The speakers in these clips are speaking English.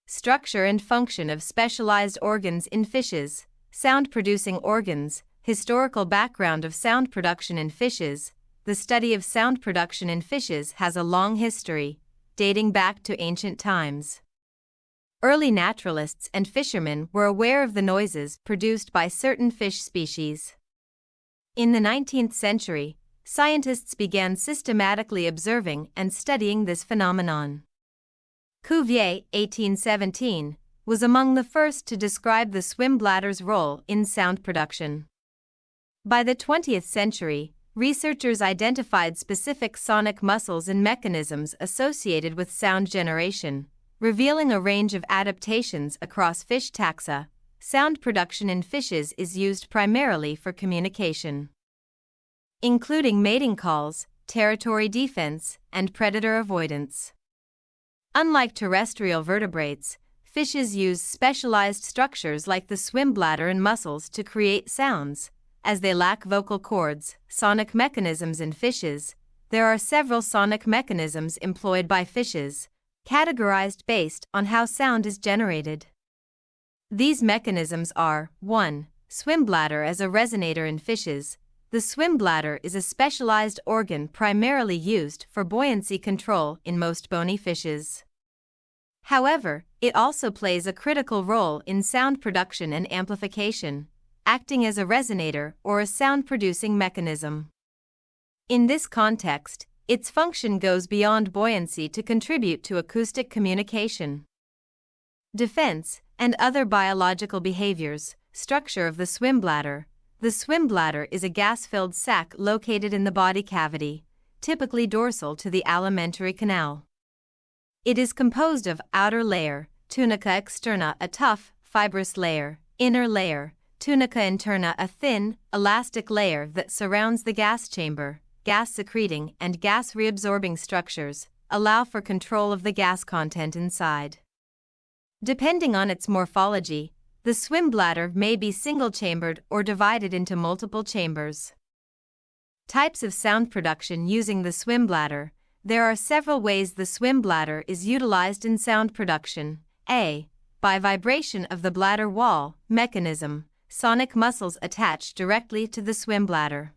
Structure and function of specialized organs in fishes. Sound-producing organs. Historical background of sound production in fishes. The study of sound production in fishes has a long history, dating back to ancient times. Early naturalists and fishermen were aware of the noises produced by certain fish species. In the 19th century, scientists began systematically observing and studying this phenomenon. Cuvier, 1817, was among the first to describe the swim bladder's role in sound production. By the 20th century, researchers identified specific sonic muscles and mechanisms associated with sound generation, revealing a range of adaptations across fish taxa. Sound production in fishes is used primarily for communication, including mating calls, territory defense, and predator avoidance. Unlike terrestrial vertebrates, fishes use specialized structures like the swim bladder and muscles to create sounds. As they lack vocal cords, sonic mechanisms in fishes, there are several sonic mechanisms employed by fishes, categorized based on how sound is generated. These mechanisms are: 1. Swim bladder as a resonator in fishes. The swim bladder is a specialized organ primarily used for buoyancy control in most bony fishes. However, it also plays a critical role in sound production and amplification, acting as a resonator or a sound-producing mechanism. In this context, its function goes beyond buoyancy to contribute to acoustic communication. Defense and other biological behaviors. Structure of the swim bladder. The swim bladder is a gas-filled sac located in the body cavity, typically dorsal to the alimentary canal. It is composed of outer layer, tunica externa, a tough, fibrous layer, inner layer, tunica interna, a thin, elastic layer that surrounds the gas chamber. Gas-secreting and gas-reabsorbing structures allow for control of the gas content inside. Depending on its morphology, the swim bladder may be single-chambered or divided into multiple chambers. Types of sound production using the swim bladder. There are several ways the swim bladder is utilized in sound production. A. By vibration of the bladder wall. Mechanism. Sonic muscles attached directly to the swim bladder.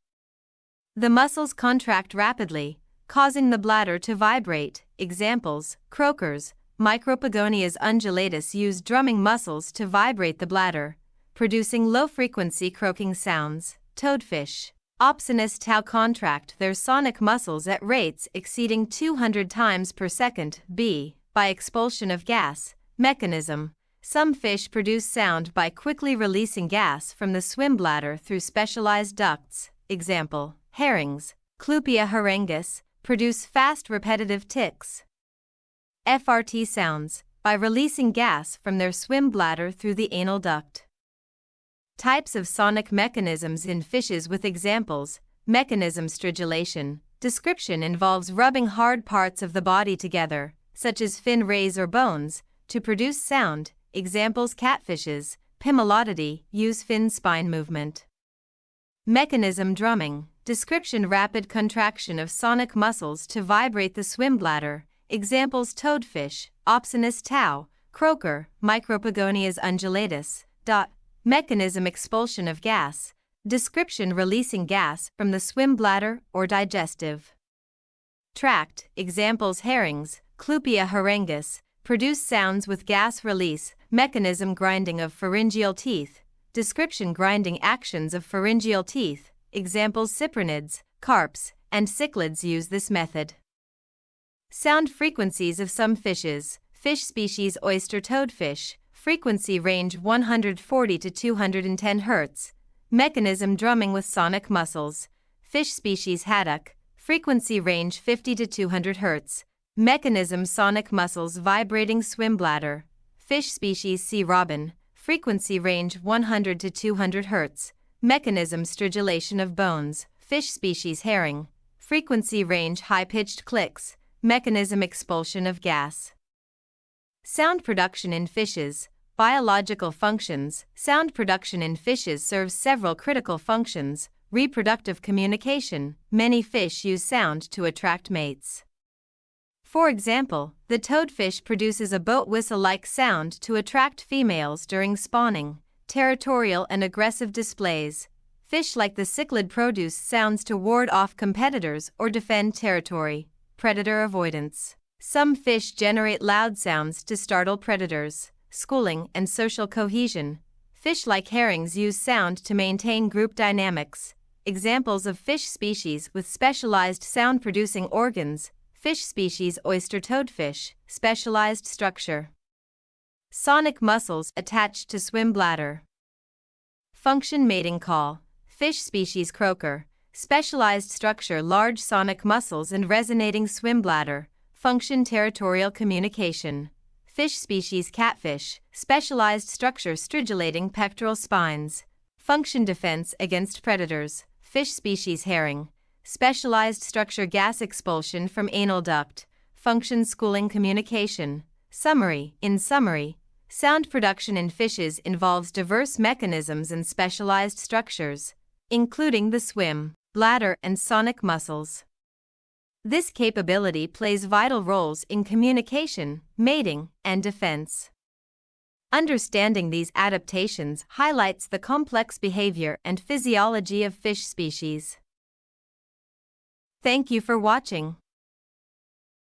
The muscles contract rapidly, causing the bladder to vibrate. Examples: croakers. Micropagonias undulatus use drumming muscles to vibrate the bladder, producing low-frequency croaking sounds. Toadfish. Opsinus tau contract their sonic muscles at rates exceeding 200 times per second. B. By expulsion of gas. Mechanism. Some fish produce sound by quickly releasing gas from the swim bladder through specialized ducts. Example: herrings, Clupea harengus, produce fast repetitive ticks. FRT sounds, by releasing gas from their swim bladder through the anal duct. Types of sonic mechanisms in fishes with examples. Mechanism: stridulation. Description involves rubbing hard parts of the body together, such as fin rays or bones, to produce sound. Examples: catfishes, Pimelodidae, use fin spine movement. Mechanism: drumming. Description: rapid contraction of sonic muscles to vibrate the swim bladder. Examples: toadfish, Opsinus tau, croaker, Micropagonias undulatus. Mechanism: expulsion of gas. Description: releasing gas from the swim bladder or digestive tract. Examples: herrings, Clupea harengus, produce sounds with gas release. Mechanism: grinding of pharyngeal teeth. Description: grinding actions of pharyngeal teeth. Examples: cyprinids, carps, and cichlids use this method. Sound frequencies of some fishes. Fish species: oyster toadfish, frequency range 140 to 210 Hz. Mechanism: drumming with sonic muscles. Fish species: haddock, frequency range 50 to 200 Hz. Mechanism: sonic muscles vibrating swim bladder. Fish species: sea robin, frequency range 100 to 200 Hz. Mechanism: stridulation of bones. Fish species: herring, frequency range high-pitched clicks. Mechanism: expulsion of gas. Sound production in fishes. Biological functions. Sound production in fishes serves several critical functions. Reproductive communication. Many fish use sound to attract mates. For example, the toadfish produces a boat whistle-like sound to attract females during spawning. Territorial and aggressive displays. Fish like the cichlid produce sounds to ward off competitors or defend territory. Predator avoidance. Some fish generate loud sounds to startle predators. Schooling and social cohesion. Fish like herrings use sound to maintain group dynamics. Examples of fish species with specialized sound-producing organs. Fish species oyster toadfish, specialized structure. Sonic muscles attached to swim bladder. Function mating call. Fish species croaker, specialized structure large sonic muscles and resonating swim bladder. Function territorial communication. Fish species catfish, specialized structure stridulating pectoral spines. Function defense against predators. Fish species herring, specialized structure gas expulsion from anal duct. Function schooling communication. Summary. In summary, sound production in fishes involves diverse mechanisms and specialized structures, including the swim, bladder, and sonic muscles. This capability plays vital roles in communication, mating, and defense. Understanding these adaptations highlights the complex behavior and physiology of fish species. Thank you for watching.